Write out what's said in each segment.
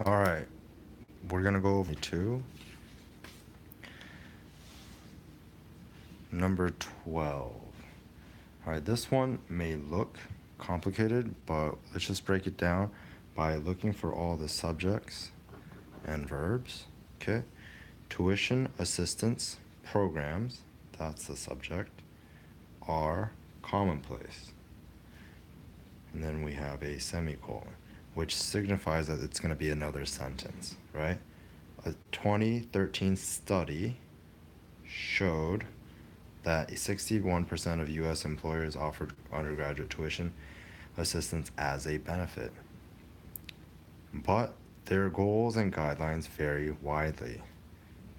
All right, we're gonna go over two. Number 12. All right, this one may look complicated, but let's just break it down by looking for all the subjects and verbs. Okay, tuition assistance programs, that's the subject, are commonplace. And then we have a semicolon, which signifies that it's going to be another sentence, right? A 2013 study showed that 61% of U.S. employers offered undergraduate tuition assistance as a benefit. But their goals and guidelines vary widely.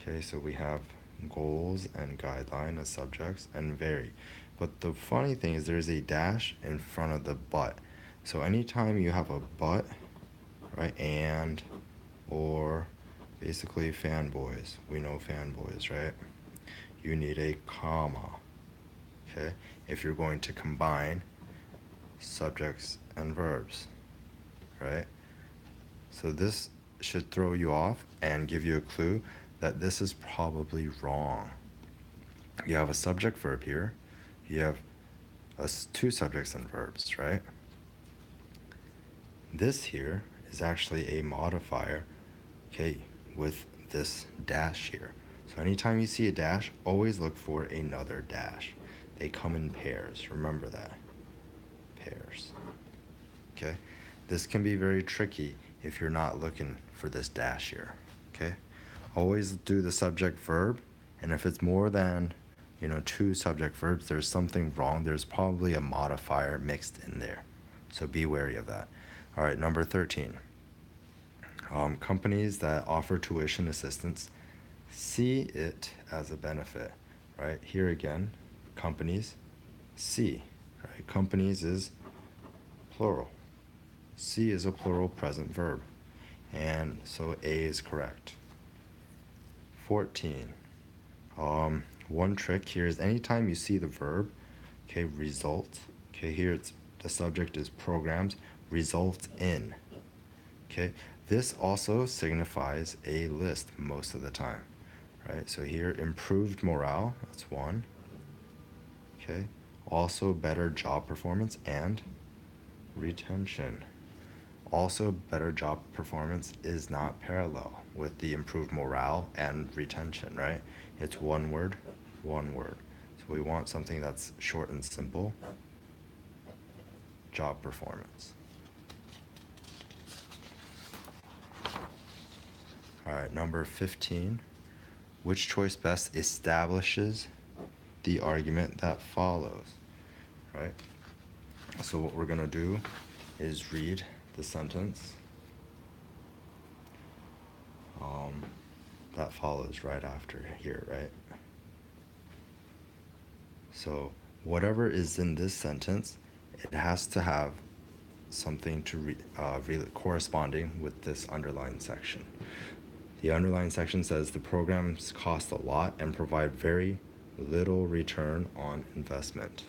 Okay, so we have goals and guideline as subjects and vary. But the funny thing is there's a dash in front of the but. So anytime you have a but, right, and, or, basically fanboys, we know fanboys, right? You need a comma, okay, if you're going to combine subjects and verbs, right? So this should throw you off and give you a clue that this is probably wrong. You have a subject verb here, you have two subjects and verbs, right? This here is actually a modifier, okay, with this dash here. So anytime you see a dash, always look for another dash. They come in pairs, remember that. Pairs. Okay? This can be very tricky if you're not looking for this dash here. Okay? Always do the subject verb, and if it's more than, two subject verbs, there's something wrong. There's probably a modifier mixed in there. So be wary of that. All right, number 13. Companies that offer tuition assistance see it as a benefit, right? Here again, companies see, right? Companies is plural. See is a plural present verb. And so A is correct. 14. One trick here is anytime you see the verb, okay, result, okay, here it's the subject is programs, result in. Okay, this also signifies a list most of the time, right? So here, improved morale, that's one. Okay, also better job performance and retention. Also, better job performance is not parallel with the improved morale and retention, right? It's one word, one word. So we want something that's short and simple. Job performance. All right, number 15. Which choice best establishes the argument that follows, right? So what we're gonna do is read the sentence that follows right after here, right? So whatever is in this sentence, it has to have something to corresponding with this underlined section. The underlined section says the programs cost a lot and provide very little return on investment.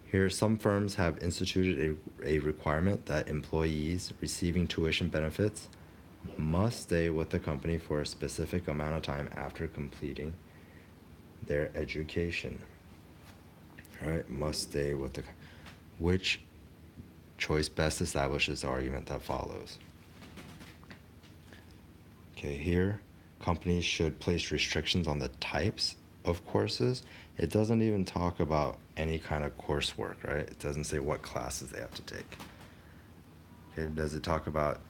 Here, some firms have instituted a requirement that employees receiving tuition benefits must stay with the company for a specific amount of time after completing their education. All right, must stay with the. Which choice best establishes the argument that follows? Okay, here, companies should place restrictions on the types of courses. It doesn't even talk about any kind of coursework, right? It doesn't say what classes they have to take. Okay, does it talk about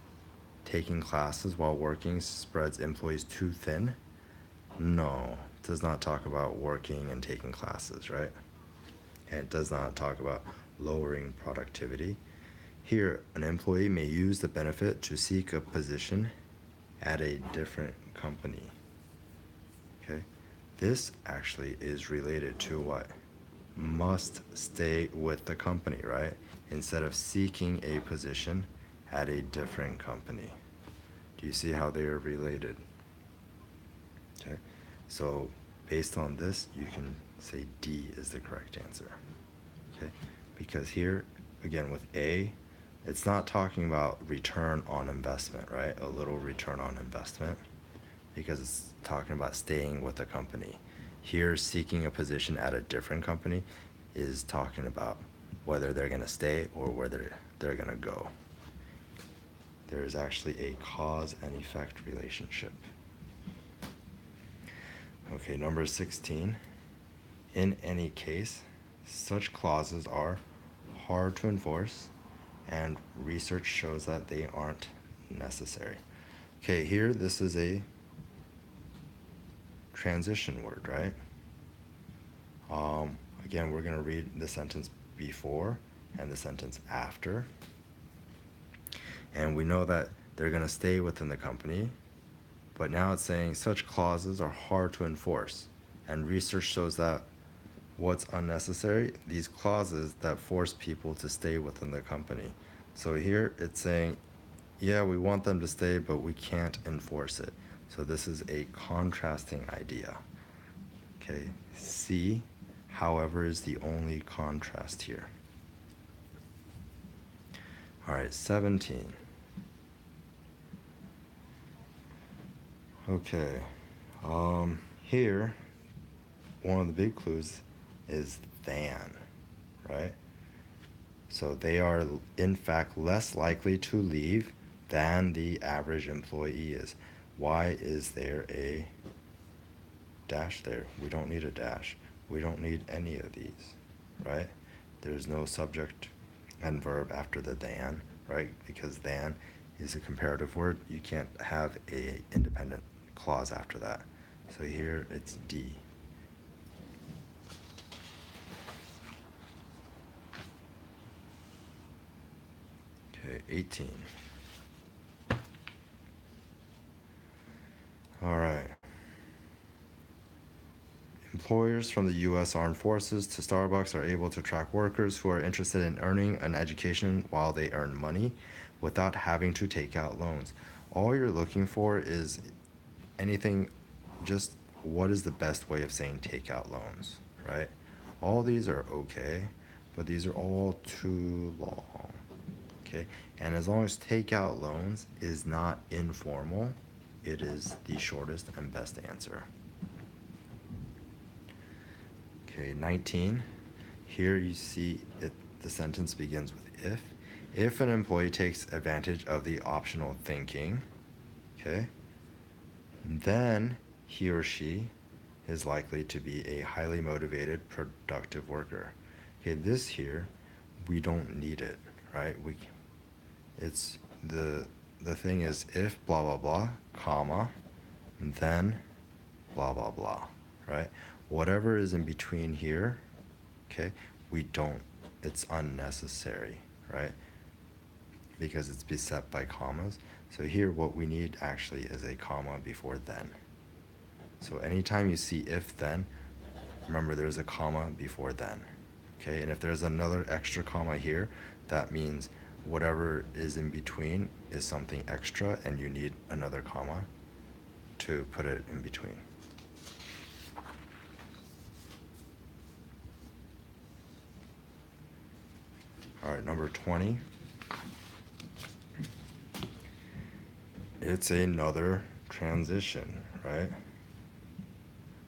taking classes while working spreads employees too thin? No, it does not talk about working and taking classes, right? And it does not talk about lowering productivity. Here, an employee may use the benefit to seek a position at a different company. Okay, this actually is related to what? Must stay with the company, right? Instead of seeking a position at a different company. Do you see how they are related? Okay, so based on this, you can say D is the correct answer. Okay, because here, again, with A It's not talking about return on investment, right? A little return on investment, because it's talking about staying with the company. Here, seeking a position at a different company is talking about whether they're going to stay or whether they're going to go. There is actually a cause and effect relationship. Okay, number 16. In any case, such clauses are hard to enforce, and research shows that they aren't necessary. Okay, here this is a transition word, right? Again, we're going to read the sentence before and the sentence after. And we know that they're going to stay within the company, but now it's saying such clauses are hard to enforce. And research shows that what's unnecessary, these clauses that force people to stay within the company. So here it's saying, yeah, we want them to stay, but we can't enforce it. So this is a contrasting idea. Okay, C, however, is the only contrast here. All right, 17. Okay, here, one of the big clues is than, right? So they are, in fact, less likely to leave than the average employee is. Why is there a dash there? We don't need a dash. We don't need any of these, right? There's no subject and verb after the than, right? Because than is a comparative word. You can't have a independent clause after that. So here it's D. Okay, 18. All right. Employers from the U.S. Armed Forces to Starbucks are able to track workers who are interested in earning an education while they earn money without having to take out loans. All you're looking for is anything, just what is the best way of saying take out loans, right? All these are okay, but these are all too long, okay? And as long as take out loans is not informal, it is the shortest and best answer. Okay, 19. Here you see it, the sentence begins with if. If an employee takes advantage of the optional thinking, okay, then he or she is likely to be a highly motivated, productive worker. Okay, this here, we don't need it, right? It's the thing is if blah blah blah, comma, then blah blah blah, right? Whatever is in between here, okay, we don't, it's unnecessary, right? Because it's beset by commas. So here what we need actually is a comma before then. So anytime you see if then, remember there's a comma before then, okay? And if there's another extra comma here, that means whatever is in between is something extra and you need another comma to put it in between. All right, number 20. It's another transition, right?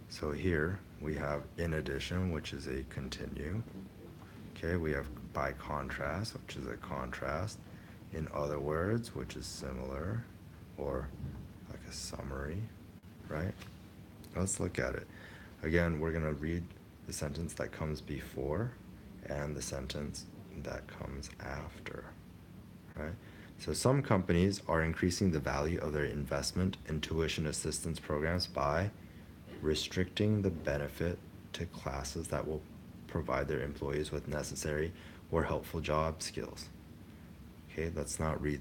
So here we have in addition, which is a continue. Okay, we have by contrast, which is a contrast. In other words, which is similar, or like a summary, right? Let's look at it. Again, we're going to read the sentence that comes before and the sentence that comes after, right? So some companies are increasing the value of their investment in tuition assistance programs by restricting the benefit to classes that will provide their employees with necessary or helpful job skills. Okay, let's not read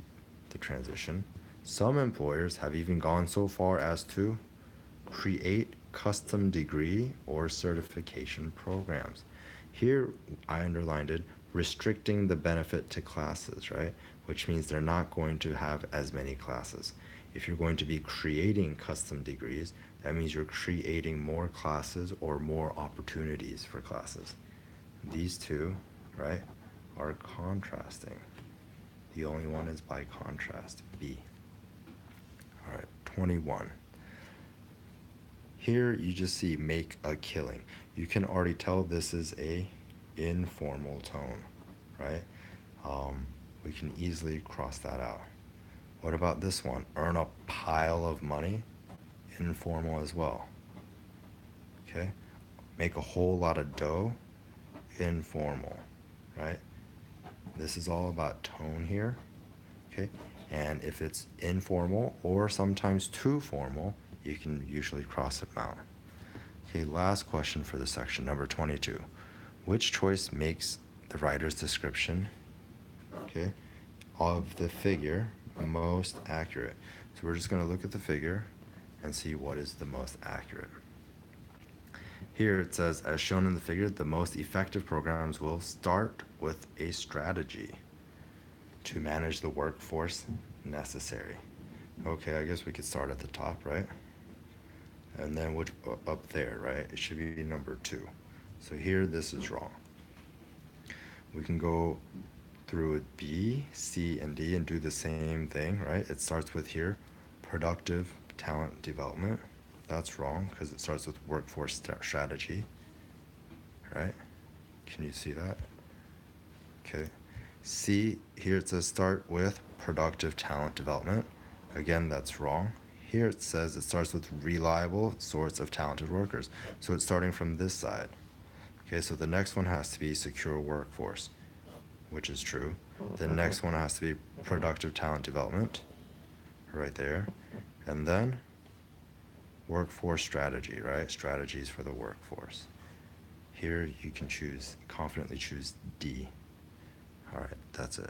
the transition. Some employers have even gone so far as to create custom degree or certification programs. Here, I underlined it, restricting the benefit to classes, right? Which means they're not going to have as many classes. If you're going to be creating custom degrees, that means you're creating more classes or more opportunities for classes. These two, right, are contrasting. The only one is by contrast, B. All right, 21. Here you just see make a killing. You can already tell this is a informal tone, right? We can easily cross that out. What about this one? Earn a pile of money, informal as well. Okay? Make a whole lot of dough, informal, right? This is all about tone here, okay? And if it's informal or sometimes too formal, you can usually cross it out. Okay, last question for this section, number 22. Which choice makes the writer's description, okay, of the figure most accurate? So we're just going to look at the figure and see what is the most accurate. Here it says, as shown in the figure, the most effective programs will start with a strategy to manage the workforce necessary. Okay, I guess we could start at the top, right? And then which up there, right? It should be number 2. So here, this is wrong. We can go through B, C, and D and do the same thing, right? It starts with here, productive talent development. That's wrong because it starts with workforce strategy, right? Can you see that? Okay. C, here it says start with productive talent development. Again, that's wrong. Here it says it starts with reliable source of talented workers. So it's starting from this side. Okay, so the next one has to be secure workforce, which is true. The next one has to be productive talent development, right there. And then workforce strategy, right? Strategies for the workforce. Here you can confidently choose D. All right, that's it.